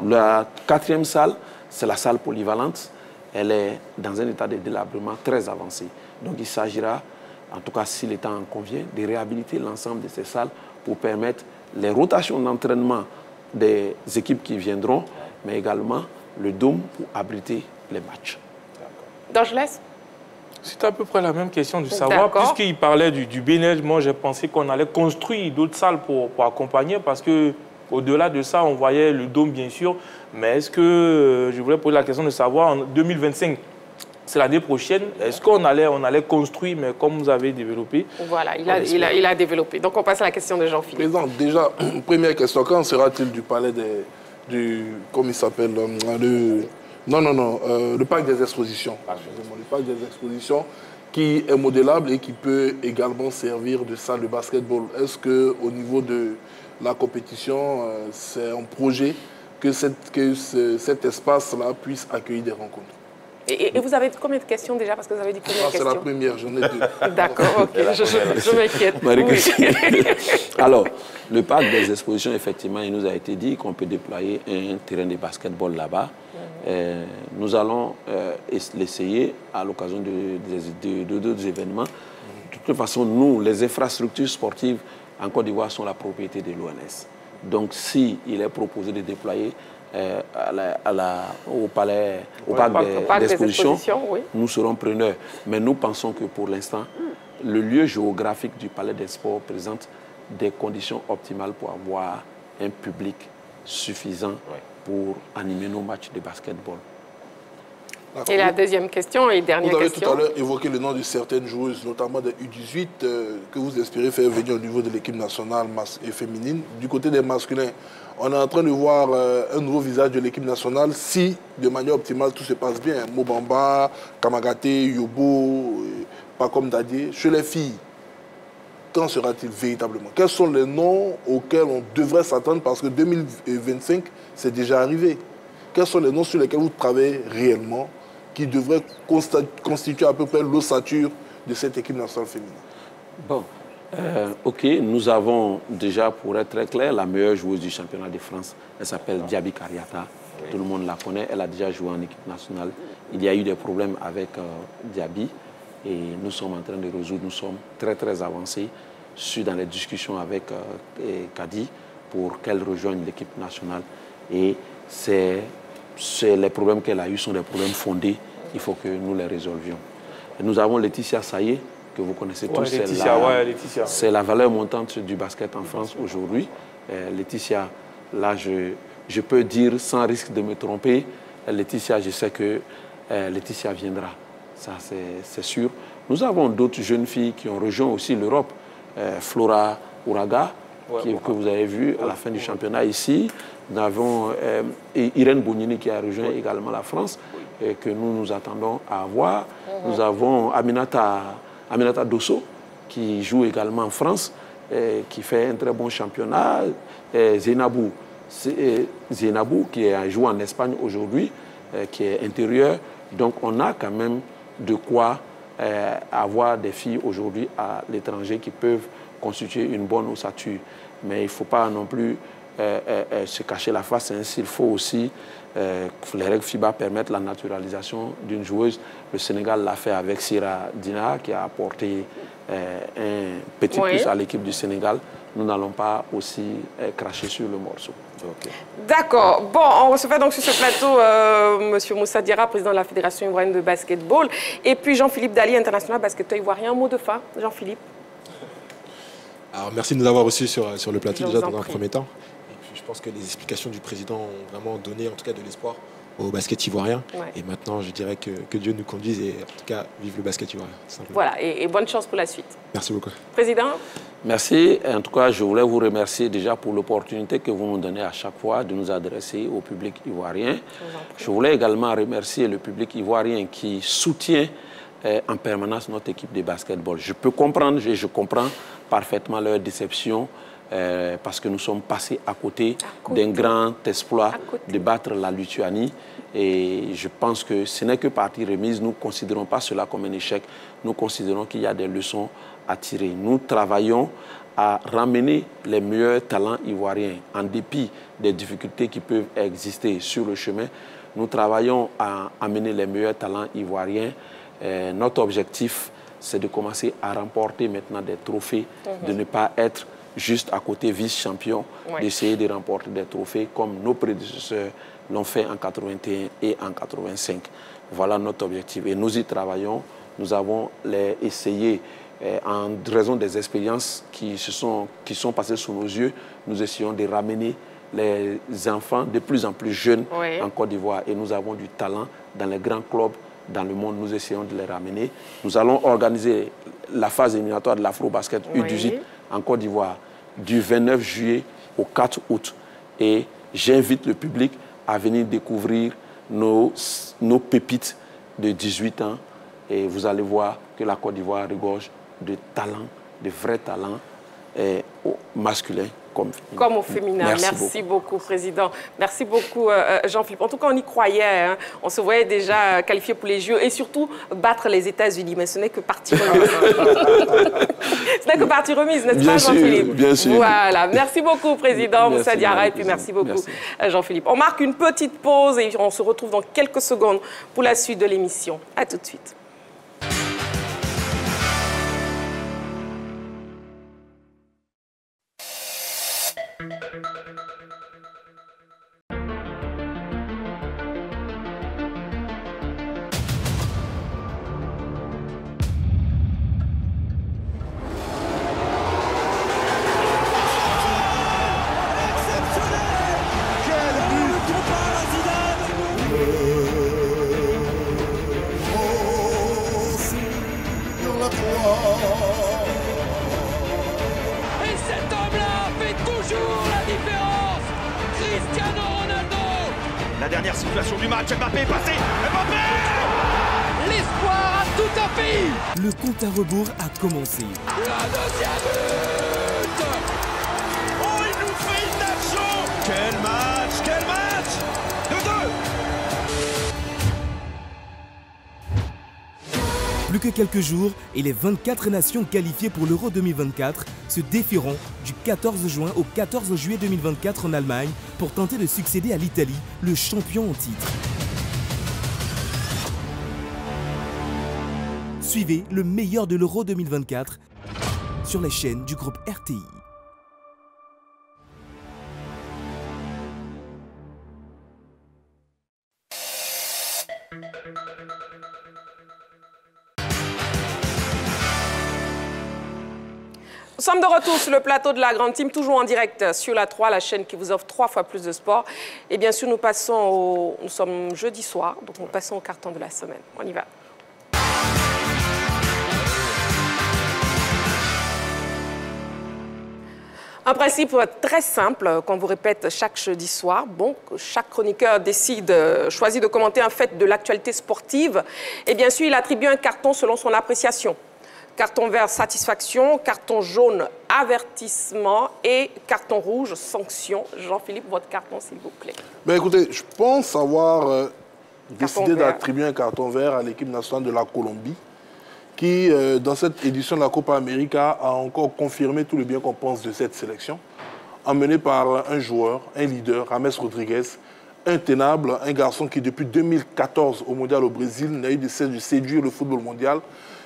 Speaker 6: La 4e salle, c'est la salle polyvalente. Elle est dans un état de délabrement très avancé. Donc il s'agira, en tout cas si le temps en convient, de réhabiliter l'ensemble de ces salles pour permettre les rotations d'entraînement des équipes qui viendront, mais également le Dôme pour abriter les matchs.
Speaker 1: D'Angeles?
Speaker 5: C'est à peu près la même question de savoir. Puisqu'il parlait du Bénin, moi j'ai pensé qu'on allait construire d'autres salles pour accompagner, parce que au-delà de ça, on voyait le Dôme, bien sûr. Mais est-ce que, je voulais poser la question de savoir, en 2025, c'est l'année prochaine, est-ce qu'on allait construire, mais comme vous avez développé?
Speaker 1: Voilà, il a développé. Donc on passe à la question de Jean-Philippe.
Speaker 3: Président, déjà, première question, quand sera-t-il du palais comment il s'appelle, le parc des expositions. Le parc des expositions qui est modélable et qui peut également servir de salle de basketball. Est-ce qu'au niveau de la compétition, c'est un projet que cet espace-là puisse accueillir des rencontres?
Speaker 1: Et vous avez combien de questions déjà? Parce que vous avez dit combien de questions?
Speaker 3: C'est la première, j'en ai 2.
Speaker 1: D'accord, ok, je m'inquiète.
Speaker 6: Oui. Alors, le parc des expositions, effectivement, il nous a été dit qu'on peut déployer un terrain de basketball là-bas. Nous allons l'essayer à l'occasion d'autres événements. De toute façon, nous, les infrastructures sportives en Côte d'Ivoire sont la propriété de l'ONS. Donc, s'il est proposé de déployer au parc d'exposition, nous serons preneurs. Mais nous pensons que pour l'instant, le lieu géographique du palais des sports présente des conditions optimales pour avoir un public suffisant pour animer nos matchs de basketball.
Speaker 1: Et la deuxième question et dernière question.
Speaker 3: Vous avez tout à l'heure évoqué le nom de certaines joueuses, notamment des U18, que vous espérez faire venir au niveau de l'équipe nationale et féminine. Du côté des masculins, on est en train de voir un nouveau visage de l'équipe nationale si, de manière optimale, tout se passe bien. Mobamba, Kamagate, Yobo, Pacom Dadier. Chez les filles, quand sera-t-il véritablement? Quels sont les noms auxquels on devrait s'attendre? Parce que 2025, c'est déjà arrivé. Quels sont les noms sur lesquels vous travaillez réellement, qui devraient constituer à peu près l'ossature de cette équipe nationale féminine?
Speaker 6: Bon, ok, nous avons déjà, pour être très clair, la meilleure joueuse du championnat de France. Elle s'appelle Diaby Kariata. Tout le monde la connaît. Elle a déjà joué en équipe nationale. Il y a eu des problèmes avec Diaby et nous sommes en train de résoudre. Nous sommes très, très avancés dans les discussions avec Kadi pour qu'elle rejoigne l'équipe nationale. Et les problèmes qu'elle a eus sont des problèmes fondés. Il faut que nous les résolvions. Et nous avons Laetitia Saillé, que vous connaissez tous. C'est la valeur montante du basket en France aujourd'hui. Laetitia, là, je peux dire sans risque de me tromper, Laetitia, je sais que Laetitia viendra. Ça, c'est sûr. Nous avons d'autres jeunes filles qui ont rejoint aussi l'Europe. Flora Uraga, que vous avez vu à la fin du championnat ici. Nous avons Irène Bognini qui a rejoint également la France et que nous attendons à avoir. Nous avons Aminata Dosso qui joue également en France qui fait un très bon championnat. Zainabou, qui joue en Espagne aujourd'hui, qui est intérieur. Donc on a quand même de quoi avoir des filles aujourd'hui à l'étranger qui peuvent constituer une bonne ossature. Mais il ne faut pas non plus se cacher la face. Hein. S'il faut aussi, les règles FIBA permettent la naturalisation d'une joueuse. Le Sénégal l'a fait avec Sira Dina, qui a apporté un petit plus à l'équipe du Sénégal. Nous n'allons pas aussi cracher sur le morceau. Okay.
Speaker 1: D'accord. Bon, on recevait donc sur ce plateau M. Moussa Diarra, président de la Fédération ivoirienne de basketball, et puis Jean-Philippe Dali, international basketteur ivoirien. Un mot de fin, Jean-Philippe.
Speaker 7: Alors, merci de nous avoir reçus sur le plateau déjà dans un premier temps. Et puis, je pense que les explications du président ont vraiment donné en tout cas de l'espoir au basket ivoirien. Ouais. Et maintenant, je dirais que Dieu nous conduise et en tout cas, vive le basket ivoirien.
Speaker 1: Voilà, et bonne chance pour la suite.
Speaker 7: Merci beaucoup.
Speaker 1: Président.
Speaker 6: Merci. En tout cas, je voulais vous remercier déjà pour l'opportunité que vous nous donnez à chaque fois de nous adresser au public ivoirien. Je voulais également remercier le public ivoirien qui soutient en permanence notre équipe de basketball. Je peux comprendre et je comprends parfaitement leur déception parce que nous sommes passés à côté d'un grand exploit de battre la Lituanie. Et je pense que ce n'est que partie remise. Nous ne considérons pas cela comme un échec. Nous considérons qu'il y a des leçons à tirer. Nous travaillons à ramener les meilleurs talents ivoiriens en dépit des difficultés qui peuvent exister sur le chemin. Nous travaillons à amener les meilleurs talents ivoiriens. Notre objectif, c'est de commencer à remporter maintenant des trophées, de ne pas être juste à côté vice-champion, d'essayer de remporter des trophées comme nos prédécesseurs l'ont fait en 81 et en 85. Voilà notre objectif et nous y travaillons. Nous avons essayé, en raison des expériences qui sont passées sous nos yeux, nous essayons de ramener les enfants de plus en plus jeunes en Côte d'Ivoire et nous avons du talent dans les grands clubs dans le monde, nous essayons de les ramener. Nous allons organiser la phase éliminatoire de l'Afro-Basket U18 en Côte d'Ivoire du 29 juillet au 4 août. Et j'invite le public à venir découvrir nos pépites de 18 ans. Et vous allez voir que la Côte d'Ivoire regorge de talents, de vrais talents masculins comme au féminin.
Speaker 1: Merci beaucoup, Président. Merci beaucoup, Jean-Philippe. En tout cas, on y croyait. Hein. On se voyait déjà qualifié pour les Jeux et surtout battre les États-Unis. Mais ce n'est que partie remise. Ce n'est que partie remise, n'est-ce pas, Jean-Philippe?
Speaker 6: Bien sûr.
Speaker 1: Voilà. Merci beaucoup, Président Moussa Diarra. Et puis merci beaucoup, Jean-Philippe. On marque une petite pause et on se retrouve dans quelques secondes pour la suite de l'émission. À tout de suite.
Speaker 8: Le compte à rebours a commencé.
Speaker 9: La deuxième but! Oh, il nous fait une action! Quel match! Quel match! 2-2!
Speaker 8: Plus que quelques jours et les 24 nations qualifiées pour l'Euro 2024 se défieront du 14 juin au 14 juillet 2024 en Allemagne pour tenter de succéder à l'Italie, le champion en titre. Suivez le meilleur de l'Euro 2024 sur les chaînes du groupe RTI.
Speaker 1: Nous sommes de retour sur le plateau de la Grande Team, toujours en direct sur la 3, la chaîne qui vous offre 3 fois plus de sport. Et bien sûr, nous sommes jeudi soir, donc nous passons au carton de la semaine. On y va. Un principe très simple qu'on vous répète chaque jeudi soir. Bon, chaque chroniqueur choisit de commenter un fait de l'actualité sportive. Et bien sûr, il attribue un carton selon son appréciation. carton vert, satisfaction, carton jaune, avertissement et carton rouge, sanction. Jean-Philippe, votre carton, s'il vous plaît.
Speaker 3: Ben, écoutez, je pense avoir décidé d'attribuer un carton vert à l'équipe nationale de la Colombie, qui, dans cette édition de la Copa América, a encore confirmé tout le bien qu'on pense de cette sélection, emmené par un joueur, un leader, James Rodriguez, intenable, un garçon qui, depuis 2014 au Mondial au Brésil, n'a eu de cesse de séduire le football mondial.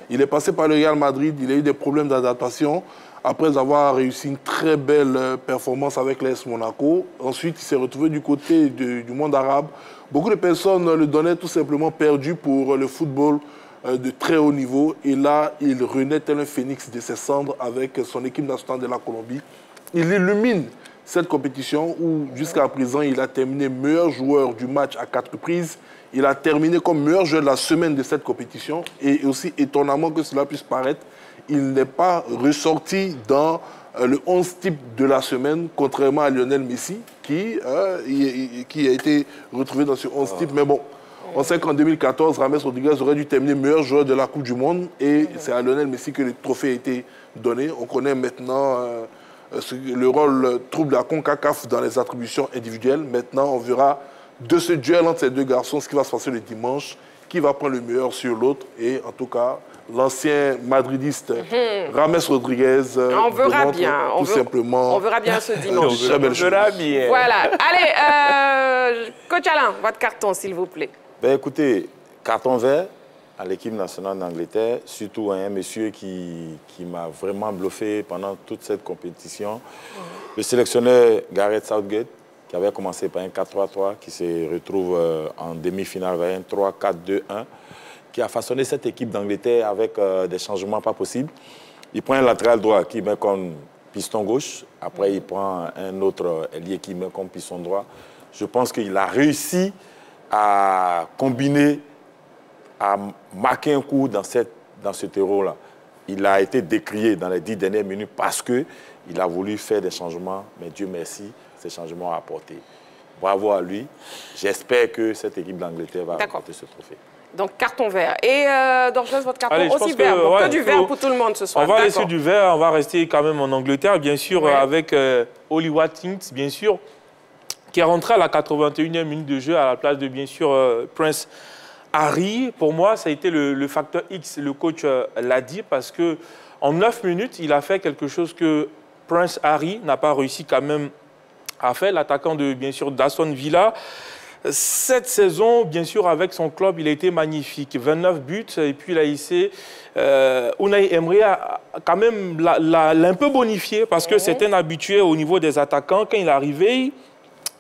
Speaker 3: Il est passé par le Real Madrid, il a eu des problèmes d'adaptation, après avoir réussi une très belle performance avec l'AS Monaco. Ensuite, il s'est retrouvé du côté du monde arabe. Beaucoup de personnes le donnaient tout simplement perdu pour le football de très haut niveau. Et là, il renaît tel un phénix de ses cendres avec son équipe nationale de la Colombie. Il illumine cette compétition où, jusqu'à présent, il a terminé meilleur joueur du match à 4 reprises. Il a terminé comme meilleur joueur de la semaine de cette compétition. Et aussi, étonnamment que cela puisse paraître, il n'est pas ressorti dans le 11 type de la semaine, contrairement à Lionel Messi, qui a été retrouvé dans ce 11 type. Mais bon, on sait qu'en 2014, James Rodriguez aurait dû terminer meilleur joueur de la Coupe du Monde et c'est à Lionel Messi que le trophée a été donné. On connaît maintenant le rôle trouble de la CONCACAF dans les attributions individuelles. Maintenant, on verra de ce duel entre ces deux garçons ce qui va se passer le dimanche, qui va prendre le meilleur sur l'autre. Et en tout cas, l'ancien madridiste James Rodriguez
Speaker 1: on verra bien.
Speaker 3: Tout simplement.
Speaker 1: On verra bien ce dimanche.
Speaker 3: On verra
Speaker 5: bien.
Speaker 1: Voilà. Allez, Coach Alain, votre carton, s'il vous plaît.
Speaker 4: Ben, écoutez, carton vert à l'équipe nationale d'Angleterre, surtout un monsieur qui m'a vraiment bluffé pendant toute cette compétition. Le sélectionneur Gareth Southgate, qui avait commencé par un 4-3-3, qui se retrouve en demi-finale vers un 3-4-2-1, qui a façonné cette équipe d'Angleterre avec des changements pas possibles. Il prend un latéral droit qui met comme piston gauche. Après, il prend un autre ailier qui met comme piston droit. Je pense qu'il a réussi à combiner, à marquer un coup dans ce terreau-là. Il a été décrié dans les 10 dernières minutes parce qu'il a voulu faire des changements, mais Dieu merci, ces changements ont apporté. Bravo à lui. J'espère que cette équipe d'Angleterre va remporter ce trophée.
Speaker 1: Donc, carton vert. Et Dorchez, votre carton aussi vert. Que du vert pour tout le monde ce soir.
Speaker 5: On va laisser du vert, on va rester quand même en Angleterre, bien sûr, avec Ollie Watkins, bien sûr, qui est rentré à la 81e minute de jeu à la place de, bien sûr, Prince Harry. Pour moi, ça a été le facteur X, le coach l'a dit, parce qu'en 9 minutes, il a fait quelque chose que Prince Harry n'a pas réussi quand même à faire, l'attaquant de, bien sûr, d'Aston Villa. Cette saison, bien sûr, avec son club, il a été magnifique. 29 buts, et puis là, Unai Emery a quand même l'a un peu bonifié, parce que c'est un habitué au niveau des attaquants. Quand il est arrivé,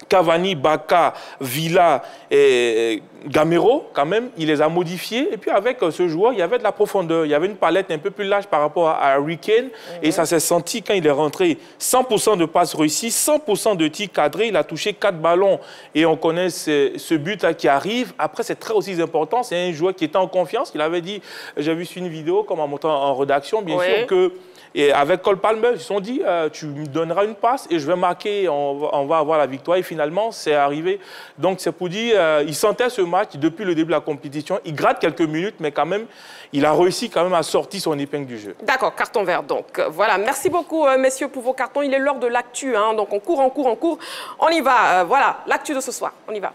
Speaker 5: Cavani, Baka, Villa et Gamero, quand même, il les a modifiés. Et puis avec ce joueur, il y avait de la profondeur. Il y avait une palette un peu plus large par rapport à Harry Kane. Et ça s'est senti quand il est rentré. 100% de passes réussies, 100% de tirs cadrés. Il a touché 4 ballons. Et on connaît ce but qui arrive. Après, c'est très aussi important. C'est un joueur qui était en confiance. Il avait dit, j'ai vu sur une vidéo, comme en montant en rédaction, bien sûr, que... Et avec Cole Palmer, ils se sont dit, tu me donneras une passe et je vais marquer, on va avoir la victoire. Et finalement, c'est arrivé. Donc, c'est pour dire, il sentait ce match depuis le début de la compétition. Il gratte quelques minutes, mais quand même, il a réussi quand même à sortir son épingle du jeu. D'accord, carton vert. Donc, voilà. Merci beaucoup, messieurs, pour vos cartons. Il est l'heure de l'actu. Hein, donc, on court. On y va. Voilà, l'actu de ce soir. On y va.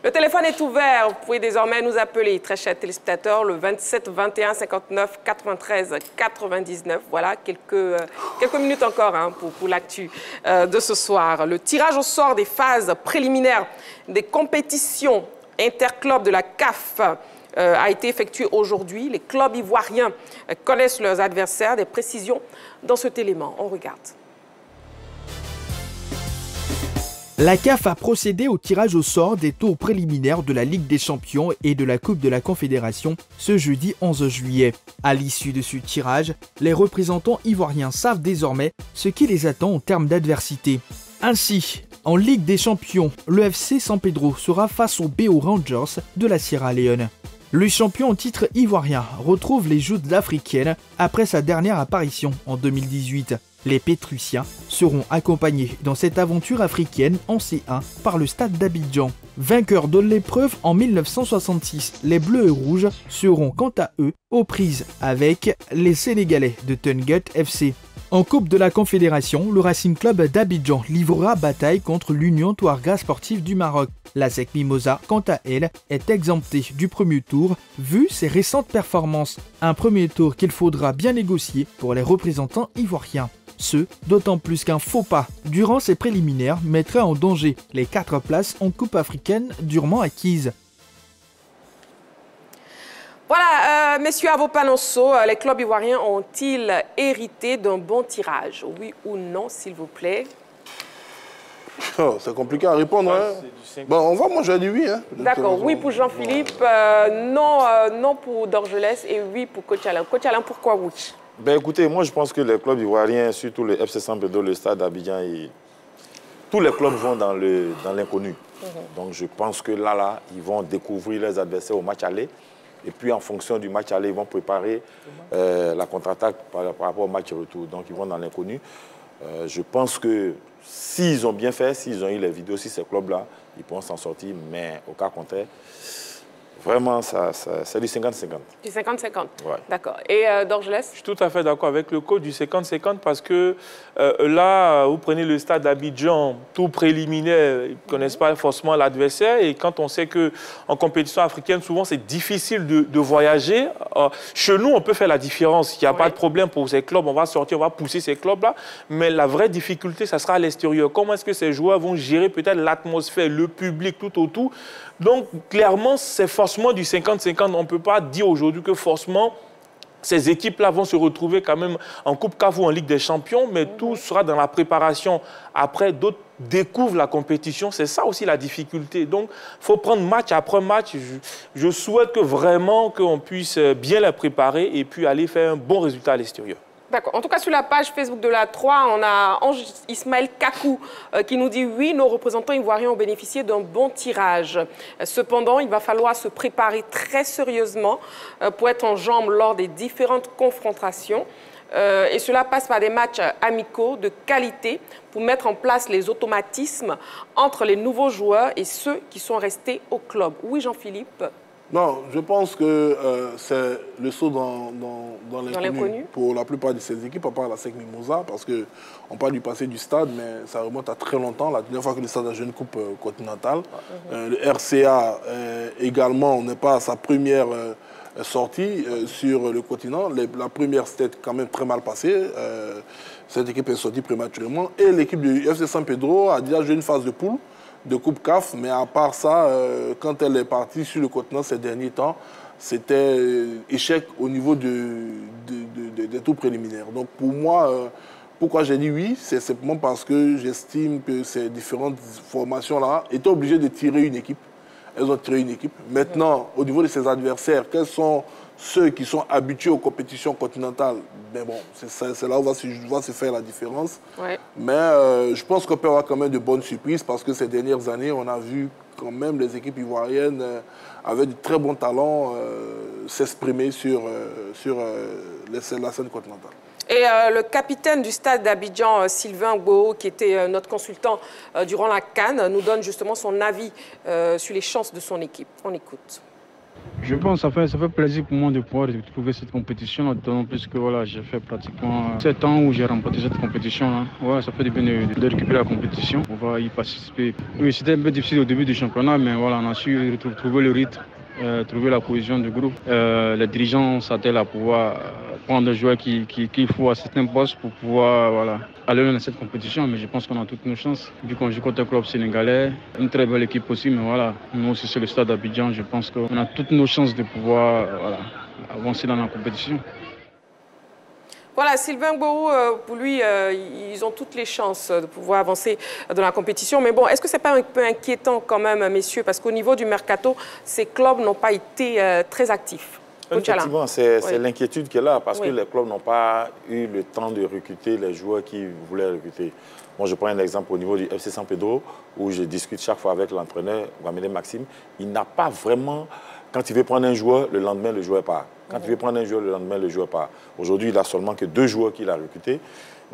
Speaker 5: Le téléphone est ouvert. Vous pouvez désormais nous appeler, très chers téléspectateurs, le 27 21 59 93 99. Voilà, quelques minutes encore hein, pour l'actu de ce soir. Le tirage au sort des phases préliminaires des compétitions interclubs de la CAF a été effectué aujourd'hui. Les clubs ivoiriens connaissent leurs adversaires. Des précisions dans cet élément. On regarde.
Speaker 2: La CAF a procédé au tirage au sort des tours préliminaires de la Ligue des Champions et de la Coupe de la Confédération ce jeudi 11 juillet. À l'issue de ce tirage, les représentants ivoiriens savent désormais ce qui les attend en termes d'adversité. Ainsi, en Ligue des Champions, le FC San Pedro sera face aux BO Rangers de la Sierra Leone. Le champion en titre ivoirien retrouve les joutes africaines après sa dernière apparition en 2018. Les Pétrusiens seront accompagnés dans cette aventure africaine en C1 par le Stade d'Abidjan. Vainqueurs de l'épreuve en 1966, les Bleus et Rouges seront quant à eux aux prises avec les Sénégalais de Teungueth FC. En Coupe de la Confédération, le Racing Club d'Abidjan livrera bataille contre l'Union Touarega Sportive du Maroc. La SEC Mimosa, quant à elle, est exemptée du premier tour vu ses récentes performances. Un premier tour qu'il faudra bien négocier pour les représentants ivoiriens. Ce, d'autant plus qu'un faux pas durant ces préliminaires mettrait en danger les 4 places en Coupe africaine durement acquises.
Speaker 1: Voilà, messieurs Avopanosso, les clubs ivoiriens ont-ils hérité d'un bon tirage? Oui ou non, s'il vous plaît?
Speaker 3: Oh, c'est compliqué à répondre. Hein. Bon, moi je dis oui. Hein.
Speaker 1: D'accord, oui pour Jean-Philippe, non pour Dorgelès et oui pour Coach Alain. Coach Alain, pourquoi oui?
Speaker 4: Ben écoutez, moi je pense que les clubs ivoiriens, surtout le FC San Pedro, le Stade d'Abidjan, tous les clubs vont dans l'inconnu. Donc je pense que là, ils vont découvrir les adversaires au match aller. Et puis en fonction du match aller, ils vont préparer la contre-attaque par rapport au match retour. Donc ils vont dans l'inconnu. Je pense que s'ils ont bien fait, s'ils ont eu les vidéos, si ces clubs-là, ils pourront s'en sortir. Mais au cas contraire, vraiment, c'est du 50-50.
Speaker 1: Du 50-50,
Speaker 4: ouais.
Speaker 1: D'accord. Et Dorgelès?
Speaker 5: Je suis tout à fait d'accord avec le coach du 50-50 parce que là, vous prenez le Stade d'Abidjan, tout préliminaire, ils ne connaissent pas forcément l'adversaire. Et quand on sait qu'en compétition africaine, souvent, c'est difficile de voyager. Chez nous, on peut faire la différence. Il n'y a pas de problème pour ces clubs. On va sortir, on va pousser ces clubs-là. Mais la vraie difficulté, ça sera à l'extérieur. Comment est-ce que ces joueurs vont gérer peut-être l'atmosphère, le public, tout autour? Donc, clairement, c'est forcément du 50-50. On ne peut pas dire aujourd'hui que forcément, ces équipes-là vont se retrouver quand même en Coupe CAF ou en Ligue des Champions, mais tout sera dans la préparation. Après, d'autres découvrent la compétition. C'est ça aussi la difficulté. Donc, il faut prendre match après match. Je souhaite que vraiment qu'on puisse bien la préparer et puis aller faire un bon résultat à l'extérieur.
Speaker 1: D'accord. En tout cas, sur la page Facebook de la 3, on a Ismaël Kakou qui nous dit « Oui, nos représentants ivoiriens ont bénéficié d'un bon tirage. Cependant, il va falloir se préparer très sérieusement pour être en jambes lors des différentes confrontations. Et cela passe par des matchs amicaux de qualité pour mettre en place les automatismes entre les nouveaux joueurs et ceux qui sont restés au club. » Oui, Jean-Philippe?
Speaker 3: Non, je pense que c'est le saut dans l'inconnu pour la plupart de ces équipes, à part la SEC Mimosa, parce qu'on parle du passé du stade, mais ça remonte à très longtemps. La dernière fois que le stade a joué une coupe continentale, le RCA également n'est pas à sa première sortie sur le continent. La première, c'était quand même très mal passé. Cette équipe est sortie prématurément. Et l'équipe du FC San Pedro a déjà joué une phase de poule de Coupe CAF, mais à part ça, quand elle est partie sur le continent ces derniers temps, c'était échec au niveau des tours préliminaires. Donc pour moi, pourquoi j'ai dit oui, c'est simplement parce que j'estime que ces différentes formations-là étaient obligées de tirer une équipe. Elles ont tiré une équipe. Maintenant, au niveau de ses adversaires, quels sont ceux qui sont habitués aux compétitions continentales? Ben bon, c'est là où va se faire la différence. Ouais. Mais je pense qu'on peut avoir quand même de bonnes surprises parce que ces dernières années, on a vu quand même les équipes ivoiriennes avec de très bons talents s'exprimer sur la scène continentale.
Speaker 1: Et le capitaine du Stade d'Abidjan, Sylvain Gboo, qui était notre consultant durant la CAN, nous donne justement son avis sur les chances de son équipe. On écoute.
Speaker 10: Je pense que ça fait plaisir pour moi de pouvoir retrouver cette compétition, d'autant plus que voilà, j'ai fait pratiquement 7 ans où j'ai remporté cette compétition. Ouais, ça fait du bien de récupérer la compétition, on va y participer. Oui, c'était un peu difficile au début du championnat, mais voilà, on a su trouver le rythme, trouver la cohésion du groupe. Les dirigeants s'attellent à pouvoir prendre des joueurs qu'il faut à certains postes pour pouvoir voilà, aller dans cette compétition. Mais je pense qu'on a toutes nos chances. Vu qu'on joue contre un club sénégalais, une très belle équipe aussi. Mais voilà, nous aussi sur le stade d'Abidjan, je pense qu'on a toutes nos chances de pouvoir voilà, avancer dans la compétition.
Speaker 1: Voilà, Sylvain Gboo, pour lui, ils ont toutes les chances de pouvoir avancer dans la compétition. Mais bon, est-ce que ce n'est pas un peu inquiétant quand même, messieurs? Parce qu'au niveau du mercato, ces clubs n'ont pas été très actifs.
Speaker 4: Effectivement, c'est l'inquiétude qui est là parce que les clubs n'ont pas eu le temps de recruter les joueurs qu'ils voulaient recruter. Moi, je prends un exemple au niveau du FC San Pedro où je discute chaque fois avec l'entraîneur, Wamene Maxime. Il n'a pas vraiment, quand il veut prendre un joueur, le lendemain, le joueur part. Quand il veut prendre un joueur, le lendemain, le joueur part. Aujourd'hui, il n'a seulement que 2 joueurs qu'il a recrutés.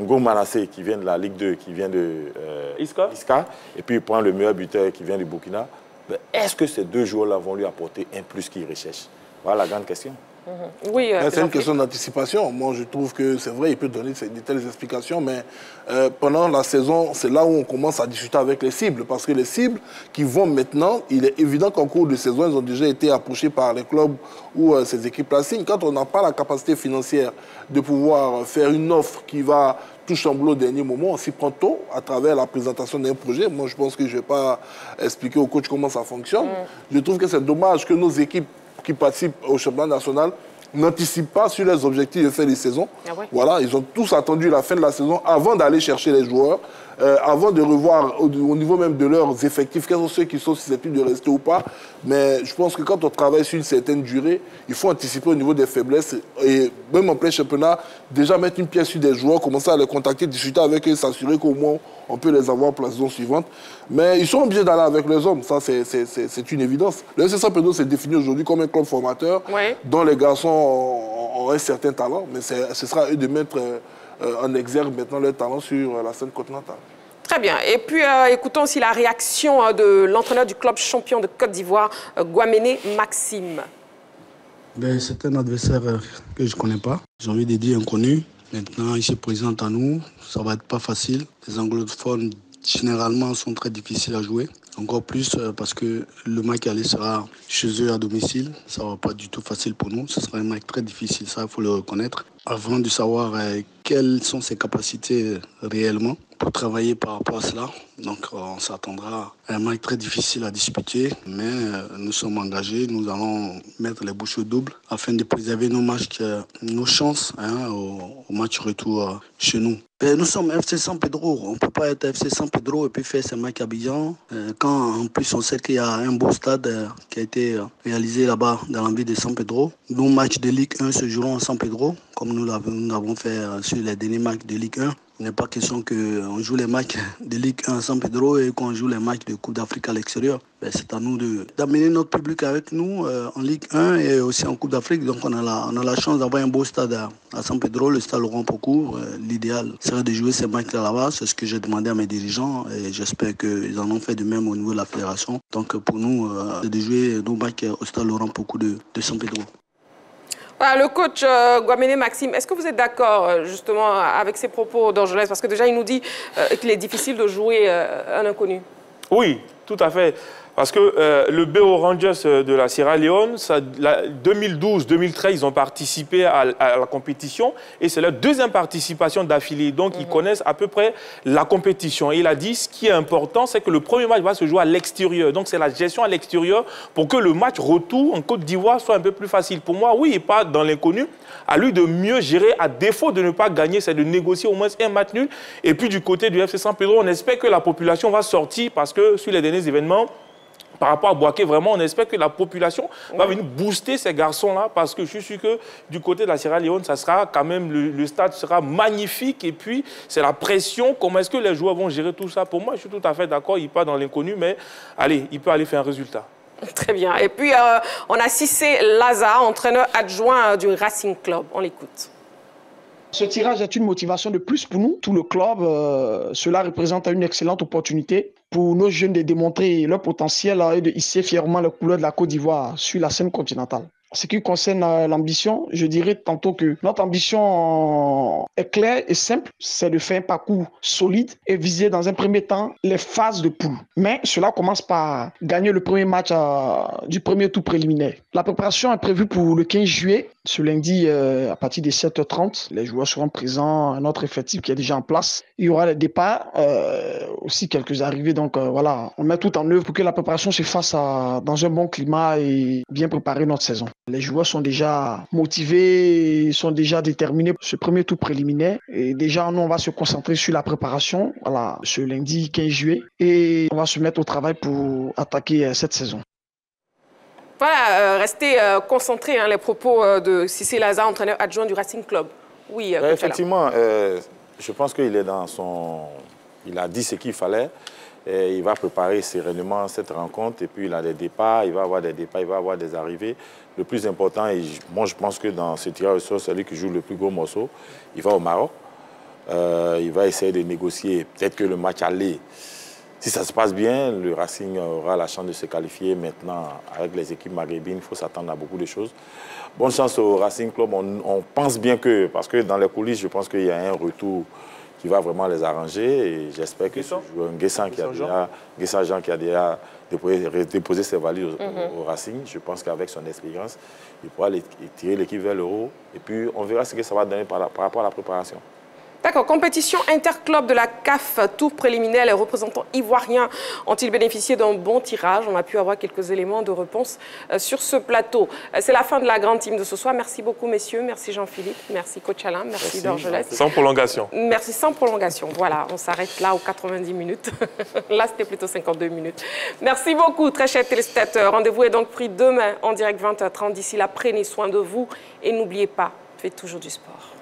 Speaker 4: Ngo Manassé, qui vient de la Ligue 2, qui vient de Isca, et puis il prend le meilleur buteur qui vient du Burkina. Est-ce que ces 2 joueurs-là vont lui apporter un plus qu'il recherche? Voilà la grande question.
Speaker 1: Oui,
Speaker 3: c'est une question d'anticipation. Moi, je trouve que c'est vrai, il peut donner de telles explications, mais pendant la saison, c'est là où on commence à discuter avec les cibles. Parce que les cibles qui vont maintenant, il est évident qu'en cours de saison, ils ont déjà été approchés par les clubs où ces équipes-là signent. Quand on n'a pas la capacité financière de pouvoir faire une offre qui va tout chambouler au dernier moment, on s'y prend tôt à travers la présentation d'un projet. Moi, je pense que je ne vais pas expliquer au coach comment ça fonctionne. Je trouve que c'est dommage que nos équipes qui participent au championnat national n'anticipent pas sur les objectifs de fin de saison. Voilà, ils ont tous attendu la fin de la saison avant d'aller chercher les joueurs, avant de revoir au niveau même de leurs effectifs, quels sont ceux qui sont susceptibles de rester ou pas. Mais je pense que quand on travaille sur une certaine durée, il faut anticiper au niveau des faiblesses et même en plein championnat, déjà mettre une pièce sur des joueurs, commencer à les contacter, discuter avec eux, s'assurer qu'au moins on peut les avoir pour la saison suivante. Mais ils sont obligés d'aller avec les hommes, ça c'est une évidence. Le FC San Pedro s'est défini aujourd'hui comme un club formateur dont les garçons ont un certain talent, mais ce sera à eux de mettre en exergue maintenant leur talent sur la scène continentale.
Speaker 1: Très bien. Et puis, écoutons aussi la réaction de l'entraîneur du club champion de Côte d'Ivoire, Guaméné Maxime.
Speaker 11: C'est un adversaire que je ne connais pas. J'ai envie de dire inconnu. Maintenant, il se présente à nous. Ça ne va être pas facile. Les anglophones, généralement, sont très difficiles à jouer. Encore plus parce que le match aller sera chez eux à domicile. Ça ne va pas du tout facile pour nous. Ce sera un match très difficile, ça, il faut le reconnaître. Avant de savoir quelles sont ses capacités réellement pour travailler par rapport à cela. Donc on s'attendra à un match très difficile à disputer, mais nous sommes engagés, nous allons mettre les bouchées doubles afin de préserver nos chances au match retour chez nous. Et nous sommes FC San Pedro, on ne peut pas être FC San Pedro et puis faire ce match à Abidjan. Quand en plus on sait qu'il y a un beau stade qui a été réalisé là-bas dans la ville de San Pedro. Nos matchs de Ligue 1 se joueront à San Pedro, comme nous l'avons fait sur les derniers matchs de Ligue 1. Il n'est pas question qu'on joue les matchs de Ligue 1 à San Pedro et qu'on joue les matchs de Coupe d'Afrique à l'extérieur. C'est à nous d'amener notre public avec nous en Ligue 1 et aussi en Coupe d'Afrique. Donc on a la chance d'avoir un beau stade à San Pedro, le stade Laurent Pocour. L'idéal serait de jouer ces matchs-là là-bas. C'est ce que j'ai demandé à mes dirigeants et j'espère qu'ils en ont fait de même au niveau de la fédération. Donc pour nous, c'est de jouer nos matchs au stade Laurent Pocour de San Pedro.
Speaker 1: Voilà, le coach Guaméné Maxime, est-ce que vous êtes d'accord justement avec ces propos d'Angelès? Parce que déjà, il nous dit qu'il est difficile de jouer un inconnu.
Speaker 5: Oui, tout à fait. Parce que le BO Rangers de la Sierra Leone, 2012-2013, ils ont participé à la compétition et c'est leur deuxième participation d'affilée. Donc, ils connaissent à peu près la compétition. Et il a dit, ce qui est important, c'est que le premier match va se jouer à l'extérieur. Donc, c'est la gestion à l'extérieur pour que le match retour en Côte d'Ivoire soit un peu plus facile. Pour moi, oui, il part dans l'inconnu. À lui de mieux gérer, à défaut de ne pas gagner, c'est de négocier au moins un match nul. Et puis, du côté du FC San Pedro, on espère que la population va sortir parce que sur les derniers événements, par rapport à Boaké, vraiment, on espère que la population va venir booster ces garçons-là parce que je suis sûr que du côté de la Sierra Leone, ça sera quand même, le stade sera magnifique et puis c'est la pression. Comment est-ce que les joueurs vont gérer tout ça? Pour moi, je suis tout à fait d'accord, il part dans l'inconnu, mais allez, il peut aller faire un résultat.
Speaker 1: Très bien. Et puis, on a Cissé Laza, entraîneur adjoint du Racing Club. On l'écoute.
Speaker 12: Ce tirage est une motivation de plus pour nous, tout le club. Cela représente une excellente opportunité pour nos jeunes de démontrer leur potentiel et de hisser fièrement les couleurs de la Côte d'Ivoire sur la scène continentale. Ce qui concerne l'ambition, je dirais tantôt que notre ambition est claire et simple, c'est de faire un parcours solide et viser dans un premier temps les phases de poule. Mais cela commence par gagner le premier match du premier tour préliminaire. La préparation est prévue pour le 15 juillet, ce lundi à partir de 7h30. Les joueurs seront présents, notre effectif qui est déjà en place. Il y aura les départs, aussi quelques arrivées. Donc voilà, on met tout en œuvre pour que la préparation se fasse dans un bon climat et bien préparer notre saison. Les joueurs sont déjà motivés, sont déjà déterminés pour ce premier tour préliminaire. Et déjà, nous, on va se concentrer sur la préparation, voilà, ce lundi 15 juillet. Et on va se mettre au travail pour attaquer cette saison.
Speaker 1: Voilà, restez concentrés, les propos de Cissé Laza, entraîneur adjoint du Racing Club. Oui,
Speaker 4: effectivement, je pense qu'il est dans son... Il a dit ce qu'il fallait. Et il va préparer sereinement cette rencontre. Et puis, il a des départs, il va avoir des départs, il va avoir des arrivées. Le plus important, et moi, je pense que dans ce tirage au sort, celui qui joue le plus gros morceau, il va au Maroc. Il va essayer de négocier. Peut-être que le match aller, si ça se passe bien, le Racing aura la chance de se qualifier. Maintenant, avec les équipes maghrébines, il faut s'attendre à beaucoup de choses. Bonne chance au Racing Club. On pense bien que, parce que dans les coulisses, je pense qu'il y a un retour qui va vraiment les arranger. Et j'espère que ce joueur Nguessan Jean qui a déjà déposé ses valises au Racing, je pense qu'avec son expérience, il pourra tirer l'équipe vers le haut. Et puis, on verra ce que ça va donner par rapport à la préparation.
Speaker 1: D'accord. Compétition interclub de la CAF, tour préliminaire. Les représentants ivoiriens ont-ils bénéficié d'un bon tirage? On a pu avoir quelques éléments de réponse sur ce plateau. C'est la fin de la grande team de ce soir. Merci beaucoup, messieurs. Merci Jean-Philippe. Merci Coach Alain. Merci Dorgelès.
Speaker 5: Sans prolongation.
Speaker 1: Merci, sans prolongation. Voilà, on s'arrête là aux 90 minutes. Là, c'était plutôt 52 minutes. Merci beaucoup, très chers téléspectateurs. Rendez-vous est donc pris demain en direct 20h30. D'ici là, prenez soin de vous et n'oubliez pas, faites toujours du sport.